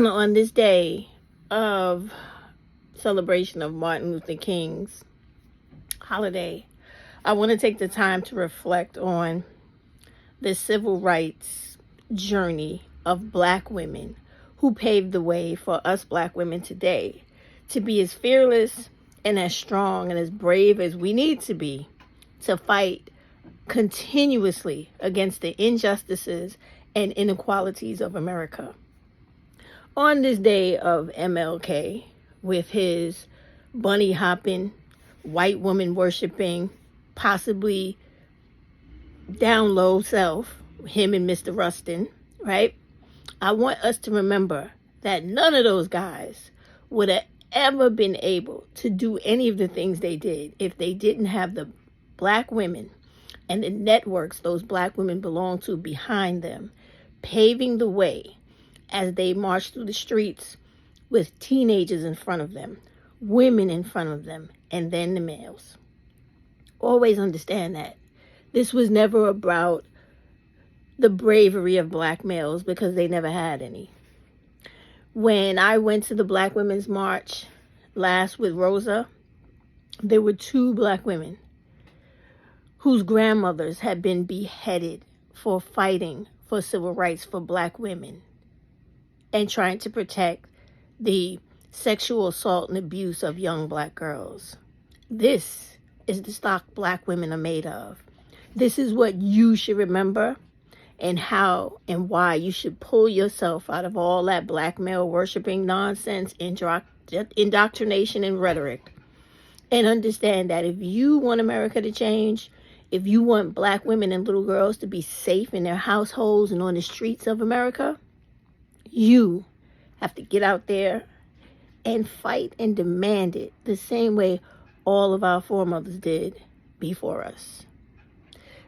On this day of celebration of Martin Luther King's holiday, I want to take the time to reflect on the civil rights journey of Black women who paved the way for us Black women today to be as fearless and as strong and as brave as we need to be to fight continuously against the injustices and inequalities of America. On this day of MLK, with his bunny hopping, white woman worshiping, possibly down low self, him and Mr. Rustin, right? I want us to remember that none of those guys would have ever been able to do any of the things they did if they didn't have the Black women and the networks those Black women belong to behind them, paving the way as they marched through the streets with teenagers in front of them, women in front of them, and then the males. Always understand that. This was never about the bravery of Black males because they never had any. When I went to the Black Women's March last with Rosa, there were 2 Black women whose grandmothers had been beheaded for fighting for civil rights for Black women and trying to protect the sexual assault and abuse of young Black girls. This is the stock Black women are made of. This is what you should remember, and how and why you should pull yourself out of all that Black male worshiping nonsense, indoctrination, and rhetoric. And understand that if you want America to change, if you want Black women and little girls to be safe in their households and on the streets of America, you have to get out there and fight and demand it the same way all of our foremothers did before us.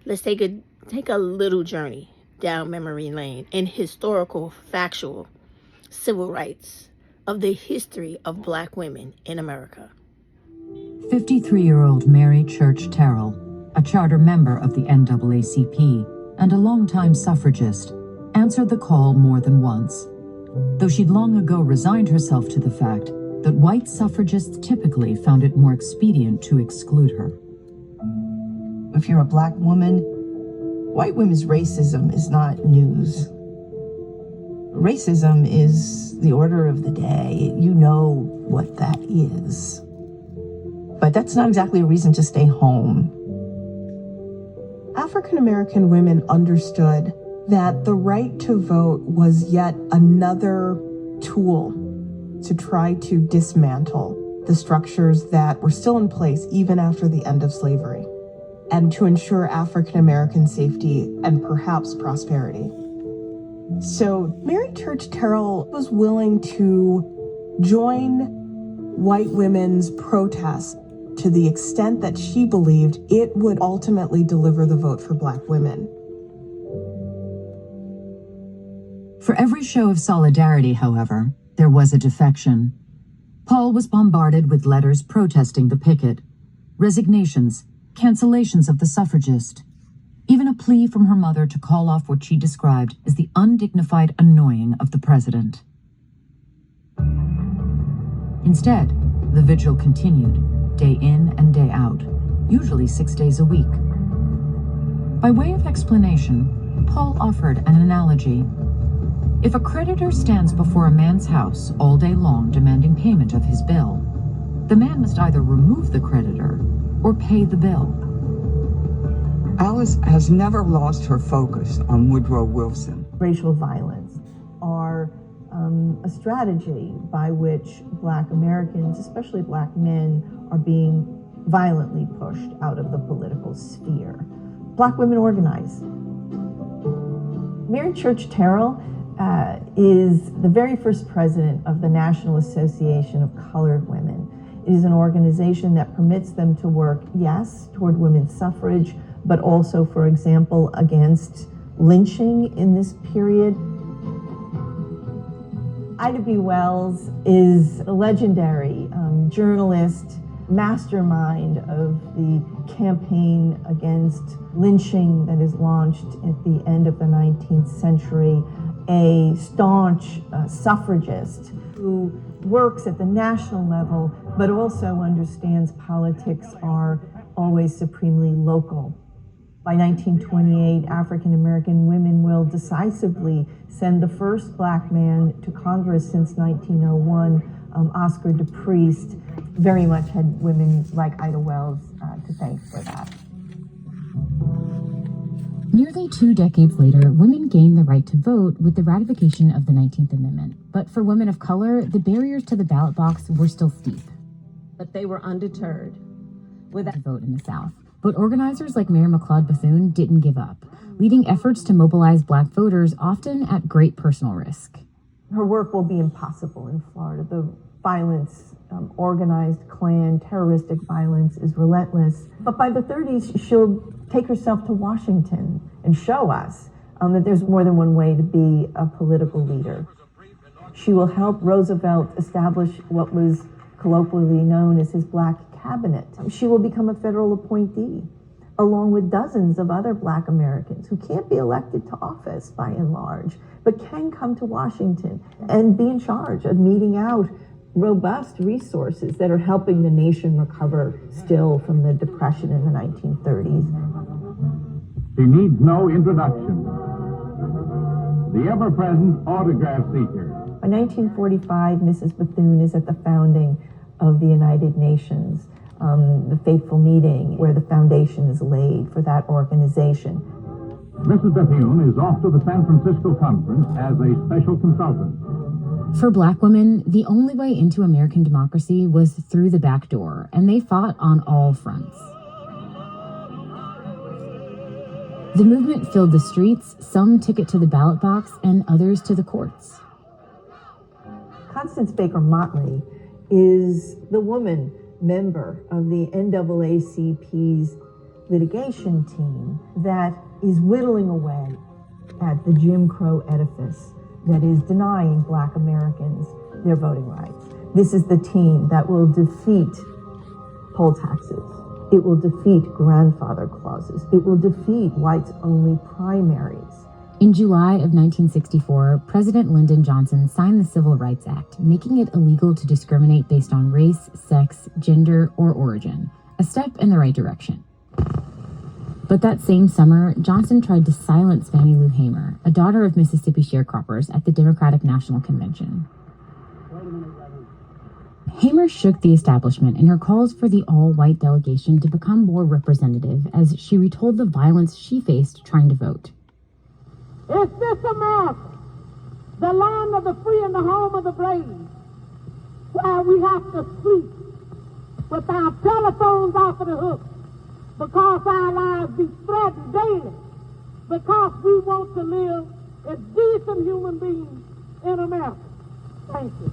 Let's take a little journey down memory lane in historical, factual, civil rights of the history of Black women in America. 53-year-old Mary Church Terrell, a charter member of the NAACP and a longtime suffragist, answered the call more than once. Though she'd long ago resigned herself to the fact that white suffragists typically found it more expedient to exclude her. If you're a Black woman, white women's racism is not news. Racism is the order of the day. You know what that is. But that's not exactly a reason to stay home. African American women understood that the right to vote was yet another tool to try to dismantle the structures that were still in place even after the end of slavery, and to ensure African American safety and perhaps prosperity. So Mary Church Terrell was willing to join white women's protests to the extent that she believed it would ultimately deliver the vote for Black women. For every show of solidarity, however, there was a defection. Paul was bombarded with letters protesting the picket, resignations, cancellations of the suffragist, even a plea from her mother to call off what she described as the undignified annoying of the president. Instead, the vigil continued, day in and day out, usually 6 days a week. By way of explanation, Paul offered an analogy. If a creditor stands before a man's house all day long demanding payment of his bill, the man must either remove the creditor or pay the bill. Alice has never lost her focus on Woodrow Wilson. Racial violence are a strategy by which Black Americans, especially Black men, are being violently pushed out of the political sphere. Black women organize. Mary Church Terrell is the very first president of the National Association of Colored Women. It is an organization that permits them to work, yes, toward women's suffrage, but also, for example, against lynching in this period. Ida B. Wells is a legendary journalist, mastermind of the campaign against lynching that is launched at the end of the 19th century. a staunch suffragist who works at the national level, but also understands politics are always supremely local. By 1928, African American women will decisively send the first black man to Congress since 1901, Oscar DePriest. Very much had women like Ida Wells to thank for that. Nearly 2 decades later, women gained the right to vote with the ratification of the 19th Amendment. But for women of color, the barriers to the ballot box were still steep. But they were undeterred. Without a vote in the South. But organizers like Mary McLeod Bethune didn't give up, leading efforts to mobilize black voters often at great personal risk. Her work will be impossible in Florida. The violence, organized Klan, terroristic violence is relentless. But by the 30s, she'll take herself to Washington and show us that there's more than one way to be a political leader. She will help Roosevelt establish what was colloquially known as his black cabinet. She will become a federal appointee, along with dozens of other black Americans who can't be elected to office by and large, but can come to Washington and be in charge of meting out robust resources that are helping the nation recover still from the Depression in the 1930s. She needs no introduction. The ever-present autograph seeker. By 1945, Mrs. Bethune is at the founding of the United Nations, the fateful meeting where the foundation is laid for that organization. Mrs. Bethune is off to the San Francisco conference as a special consultant. For black women, the only way into American democracy was through the back door, and they fought on all fronts. The movement filled the streets, some took it to the ballot box, and others to the courts. Constance Baker Motley is the woman member of the NAACP's litigation team that is whittling away at the Jim Crow edifice that is denying black Americans their voting rights. This is the team that will defeat poll taxes. It will defeat grandfather clauses. It will defeat whites-only primaries. In July of 1964, President Lyndon Johnson signed the Civil Rights Act, making it illegal to discriminate based on race, sex, gender, or origin, a step in the right direction. But that same summer, Johnson tried to silence Fannie Lou Hamer, a daughter of Mississippi sharecroppers, at the Democratic National Convention. Hamer shook the establishment in her calls for the all-white delegation to become more representative as she retold the violence she faced trying to vote. Is this America, the land of the free and the home of the brave, where we have to sleep with our telephones off of the hook because our lives be threatened daily, because we want to live as decent human beings in America? Thank you.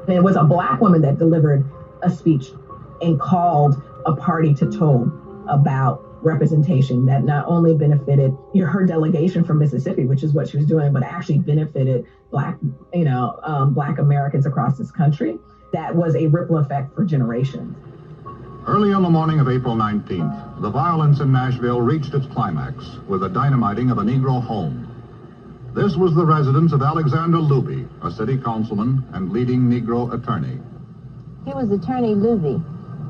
It was a black woman that delivered a speech and called a party to toe about representation that not only benefited her delegation from Mississippi, which is what she was doing, but actually benefited black Americans across this country. That was a ripple effect for generations. Early on the morning of April 19th, the violence in Nashville reached its climax with the dynamiting of a Negro home. This was the residence of Alexander Luby, a city councilman and leading Negro attorney. He was Attorney Luby.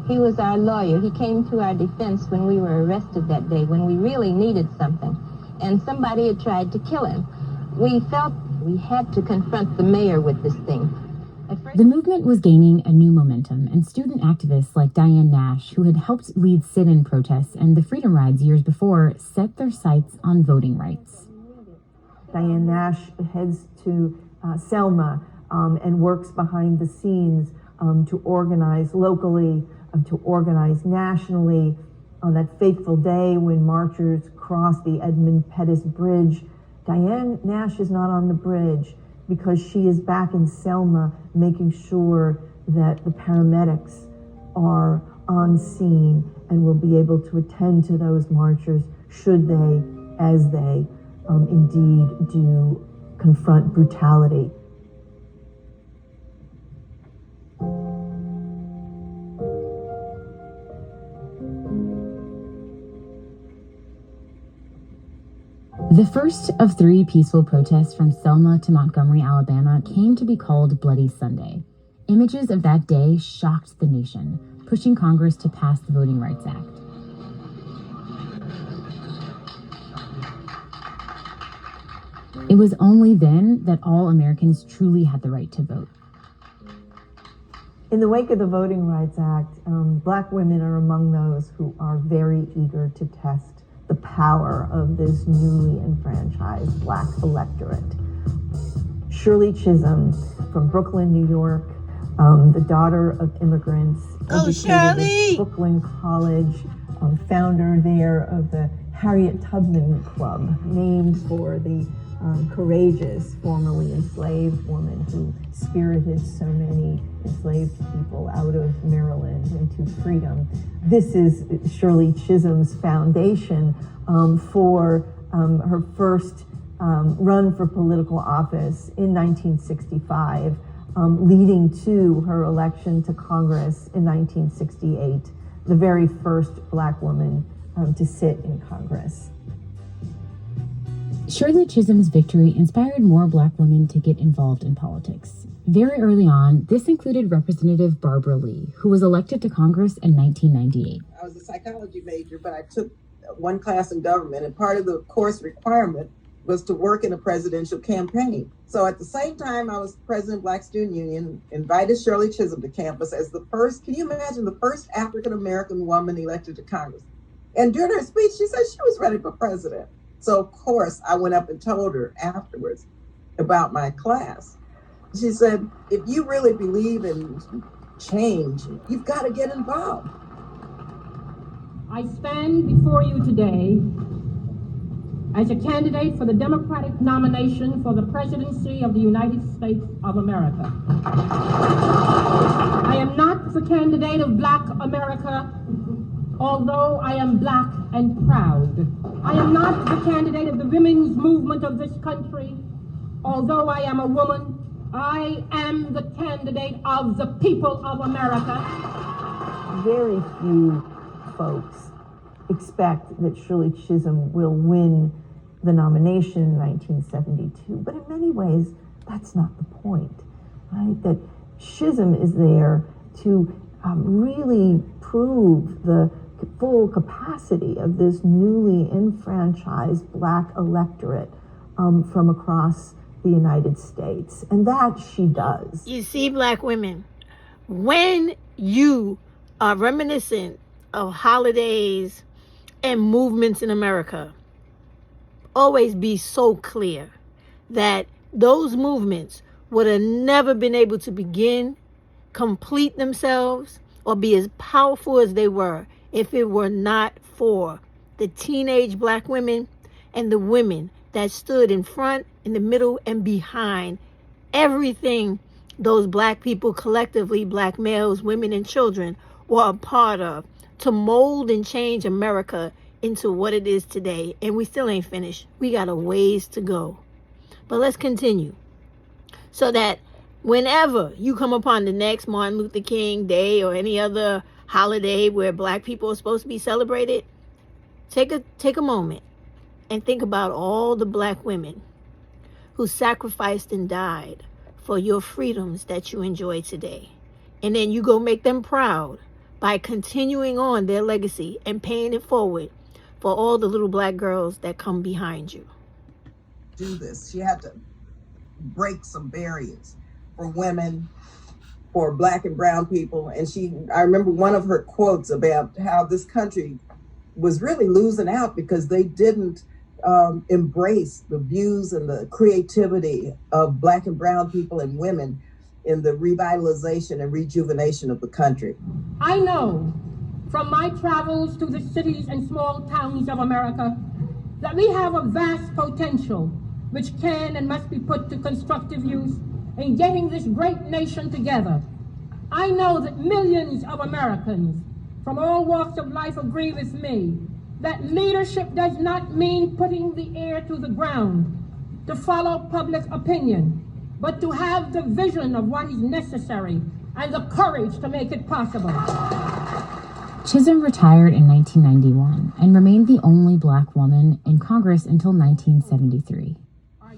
He was our lawyer. He came to our defense when we were arrested that day, when we really needed something, and somebody had tried to kill him. We felt we had to confront the mayor with this thing. The movement was gaining a new momentum, and student activists like Diane Nash, who had helped lead sit-in protests and the Freedom Rides years before, set their sights on voting rights. Diane Nash heads to Selma and works behind the scenes to organize locally, to organize nationally. On that fateful day when marchers crossed the Edmund Pettus Bridge, Diane Nash is not on the bridge because she is back in Selma making sure that the paramedics are on scene and will be able to attend to those marchers should they, as they indeed do, confront brutality. The first of 3 peaceful protests from Selma to Montgomery, Alabama came to be called Bloody Sunday. Images of that day shocked the nation, pushing Congress to pass the Voting Rights Act. It was only then that all Americans truly had the right to vote. In the wake of the Voting Rights Act, Black women are among those who are very eager to test the power of this newly enfranchised Black electorate. Shirley Chisholm from Brooklyn, New York, the daughter of immigrants, educated at Brooklyn College, founder there of the Harriet Tubman Club, named for the courageous, formerly enslaved woman who spirited so many enslaved people out of Maryland into freedom. This is Shirley Chisholm's foundation for her first run for political office in 1965, leading to her election to Congress in 1968, the very first Black woman to sit in Congress. Shirley Chisholm's victory inspired more Black women to get involved in politics. Very early on, this included Representative Barbara Lee, who was elected to Congress in 1998. I was a psychology major, but I took one class in government, and part of the course requirement was to work in a presidential campaign. So at the same time, I was president of Black Student Union, invited Shirley Chisholm to campus as the first, can you imagine, the first African-American woman elected to Congress. And during her speech, she said she was ready for president. So of course, I went up and told her afterwards about my class. She said, if you really believe in change, you've got to get involved. I stand before you today as a candidate for the Democratic nomination for the presidency of the United States of America. I am not the candidate of Black America, although I am Black and proud. I am not the candidate of the women's movement of this country, although I am a woman. I am the candidate of the people of America. Very few folks expect that Shirley Chisholm will win the nomination in 1972, but in many ways, that's not the point, right? That Chisholm is there to really prove the full capacity of this newly enfranchised Black electorate from across the United States. And that she does. You see, Black women, when you are reminiscent of holidays and movements in America, always be so clear that those movements would have never been able to begin, complete themselves, or be as powerful as they were if it were not for the teenage Black women and the women that stood in front, in the middle, and behind everything those Black people collectively, Black males, women, and children, were a part of to mold and change America into what it is today. And we still ain't finished. We got a ways to go. But let's continue. So that whenever you come upon the next Martin Luther King Day or any other holiday where Black people are supposed to be celebrated, take a moment and think about all the Black women who sacrificed and died for your freedoms that you enjoy today. And then you go make them proud by continuing on their legacy and paying it forward for all the little Black girls that come behind you. Do this. She had to break some barriers for women, for Black and brown people. And I remember one of her quotes about how this country was really losing out because they didn't embrace the views and the creativity of Black and brown people and women in the revitalization and rejuvenation of the country. I know from my travels to the cities and small towns of America that we have a vast potential which can and must be put to constructive use in getting this great nation together. I know that millions of Americans from all walks of life agree with me that leadership does not mean putting the ear to the ground to follow public opinion, but to have the vision of what is necessary and the courage to make it possible. Chisholm retired in 1991 and remained the only Black woman in Congress until 1973.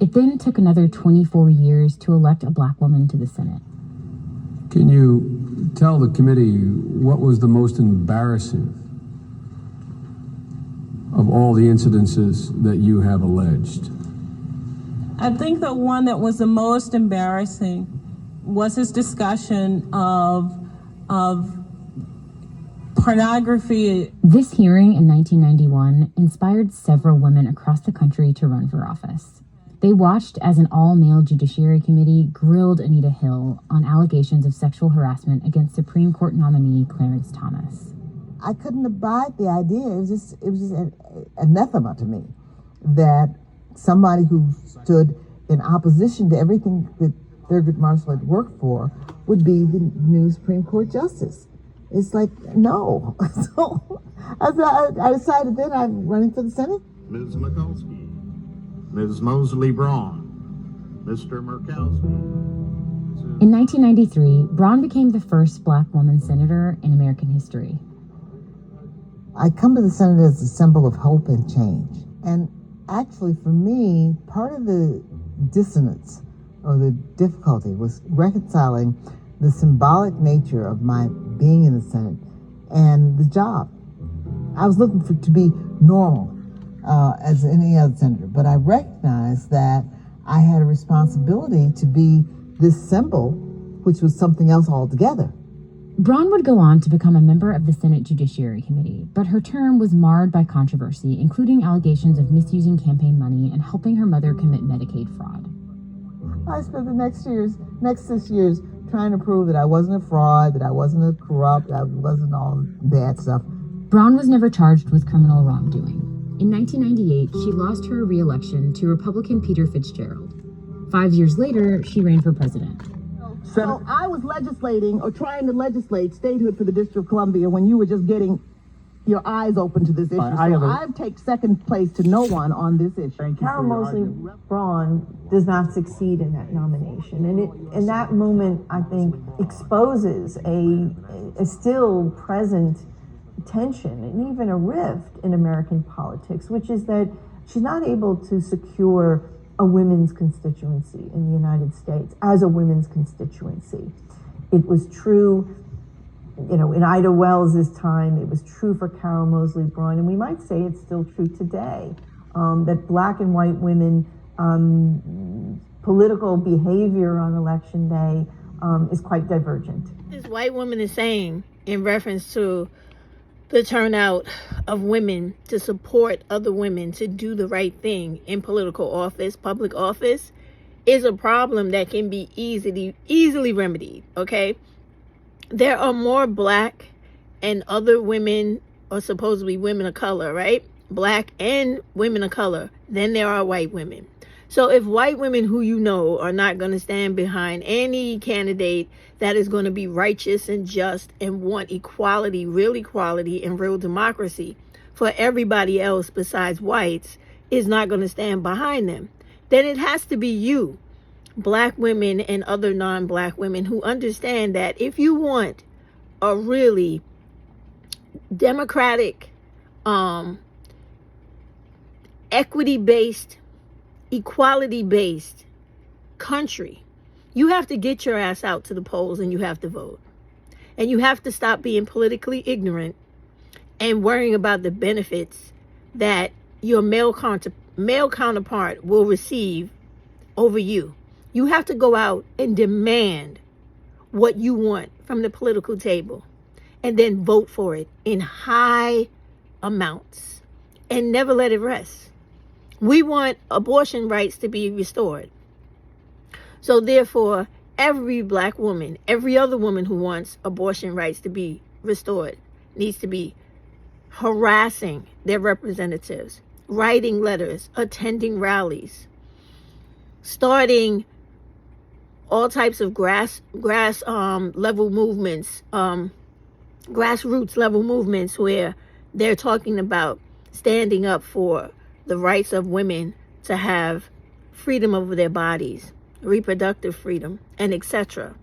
It then took another 24 years to elect a Black woman to the Senate. Can you tell the committee what was the most embarrassing of all the incidences that you have alleged? I think the one that was the most embarrassing was his discussion of pornography. This hearing in 1991 inspired several women across the country to run for office. They watched as an all-male Judiciary Committee grilled Anita Hill on allegations of sexual harassment against Supreme Court nominee Clarence Thomas. I couldn't abide the idea. It was just anathema to me that somebody who stood in opposition to everything that Thurgood Marshall had worked for would be the new Supreme Court justice. It's like, no. So I decided then I'm running for the Senate. Ms. Mikulski, Ms. Mosley Braun, Mr. Murkowski. In 1993, Braun became the first Black woman senator in American history. I come to the Senate as a symbol of hope and change. And actually, for me, part of the dissonance or the difficulty was reconciling the symbolic nature of my being in the Senate and the job. I was looking to be normal as any other senator, but I recognized that I had a responsibility to be this symbol, which was something else altogether. Braun would go on to become a member of the Senate Judiciary Committee, but her term was marred by controversy, including allegations of misusing campaign money and helping her mother commit Medicaid fraud. I spent the next 6 years trying to prove that I wasn't a fraud, that I wasn't a corrupt, I wasn't all bad stuff. Braun was never charged with criminal wrongdoing. In 1998, she lost her re-election to Republican Peter Fitzgerald. 5 years later, she ran for president. So I was legislating or trying to legislate statehood for the District of Columbia when you were just getting your eyes open to this issue. I've taken second place to no one on this issue. Carol Mosley Braun does not succeed in that nomination. And in that moment, I think, exposes a still present tension and even a rift in American politics, which is that she's not able to secure a women's constituency in the United States as a women's constituency. It was true, in Ida Wells' time, it was true for Carol Mosley Braun, and we might say it's still true today, that Black and white women, political behavior on election day is quite divergent. This white woman is saying, in reference to the turnout of women to support other women to do the right thing in political office, public office, is a problem that can be easily remedied, okay? There are more Black and other women, or supposedly women of color, right? Black and women of color than there are white women. So if white women who you know are not going to stand behind any candidate that is going to be righteous and just and want equality, real equality and real democracy for everybody else besides whites is not going to stand behind them, then it has to be you, Black women and other non-Black women, who understand that if you want a really democratic, equity-based, equality-based country, you have to get your ass out to the polls and you have to vote. And you have to stop being politically ignorant and worrying about the benefits that your male counterpart will receive over you. You have to go out and demand what you want from the political table and then vote for it in high amounts and never let it rest. We want abortion rights to be restored. So therefore, every Black woman, every other woman who wants abortion rights to be restored needs to be harassing their representatives, writing letters, attending rallies, starting all types of grassroots level movements where they're talking about standing up for the rights of women to have freedom over their bodies, reproductive freedom, and etc.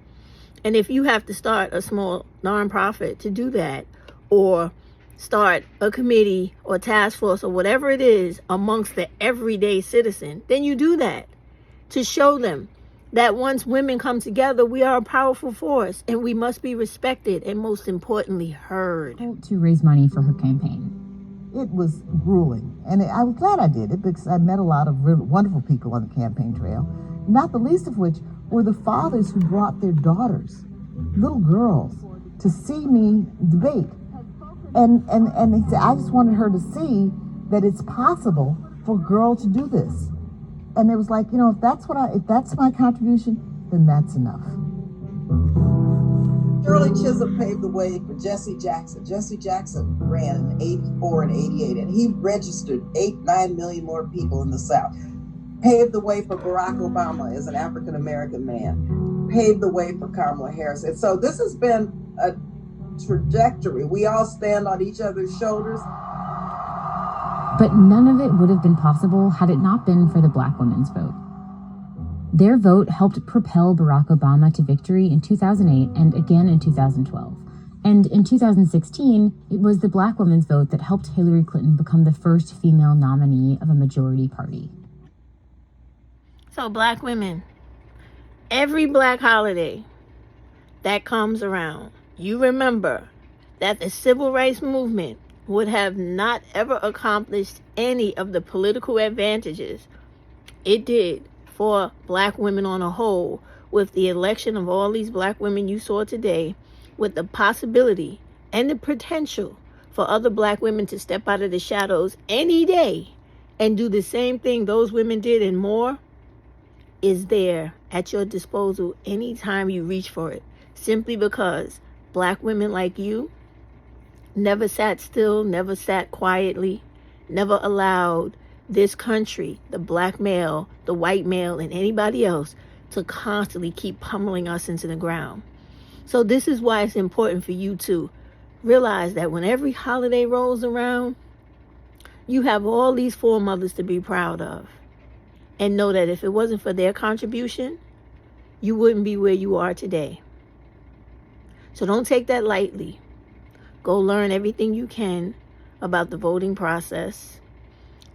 And if you have to start a small nonprofit to do that, or start a committee or task force or whatever it is amongst the everyday citizen, then you do that to show them that once women come together, we are a powerful force and we must be respected and, most importantly, heard. To raise money for her campaign. It was grueling, and I was glad I did it because I met a lot of really wonderful people on the campaign trail, not the least of which were the fathers who brought their daughters, little girls, to see me debate. And they said, I just wanted her to see that it's possible for a girl to do this. And it was like, if that's my contribution, then that's enough. Shirley Chisholm paved the way for Jesse Jackson. Jesse Jackson ran in 84 and 88, and he registered 8-9 million more people in the South. Paved the way for Barack Obama as an African-American man. Paved the way for Kamala Harris. And so this has been a trajectory. We all stand on each other's shoulders. But none of it would have been possible had it not been for the Black women's vote. Their vote helped propel Barack Obama to victory in 2008 and again in 2012. And in 2016, it was the Black women's vote that helped Hillary Clinton become the first female nominee of a majority party. So Black women, every Black holiday that comes around, you remember that the civil rights movement would have not ever accomplished any of the political advantages it did for Black women on a whole, with the election of all these Black women you saw today, with the possibility and the potential for other Black women to step out of the shadows any day and do the same thing those women did and more, is there at your disposal anytime you reach for it, simply because Black women like you never sat still, never sat quietly, never allowed this country, the Black male, the white male, and anybody else to constantly keep pummeling us into the ground. So this is why it's important for you to realize that when every holiday rolls around, you have all these foremothers to be proud of. And know that if it wasn't for their contribution, you wouldn't be where you are today. So don't take that lightly. Go learn everything you can about the voting process,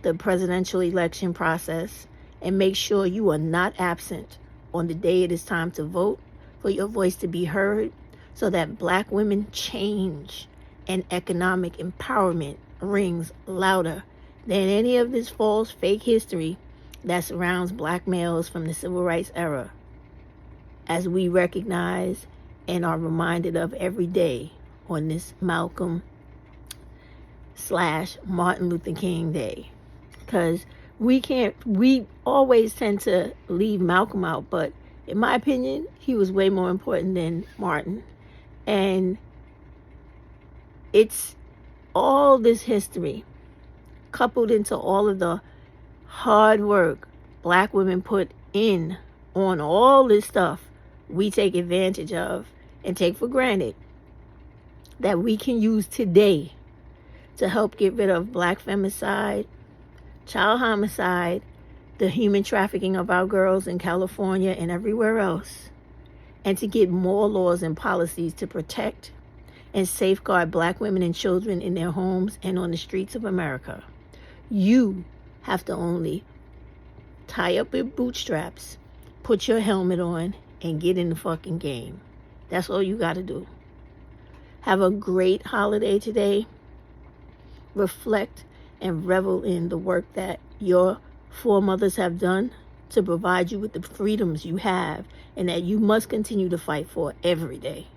the presidential election process, and make sure you are not absent on the day it is time to vote, for your voice to be heard, so that Black women change and economic empowerment rings louder than any of this false fake history that surrounds Black males from the civil rights era, as we recognize and are reminded of every day on this Malcolm/Martin Luther King Day. Because we always tend to leave Malcolm out, but in my opinion, he was way more important than Martin. And it's all this history coupled into all of the hard work Black women put in on all this stuff we take advantage of and take for granted, that we can use today to help get rid of Black femicide, child homicide, the human trafficking of our girls in California and everywhere else, and to get more laws and policies to protect and safeguard Black women and children in their homes and on the streets of America. You have to only tie up your bootstraps, put your helmet on, and get in the fucking game. That's all you got to do. Have a great holiday today. Reflect and revel in the work that your foremothers have done to provide you with the freedoms you have and that you must continue to fight for every day.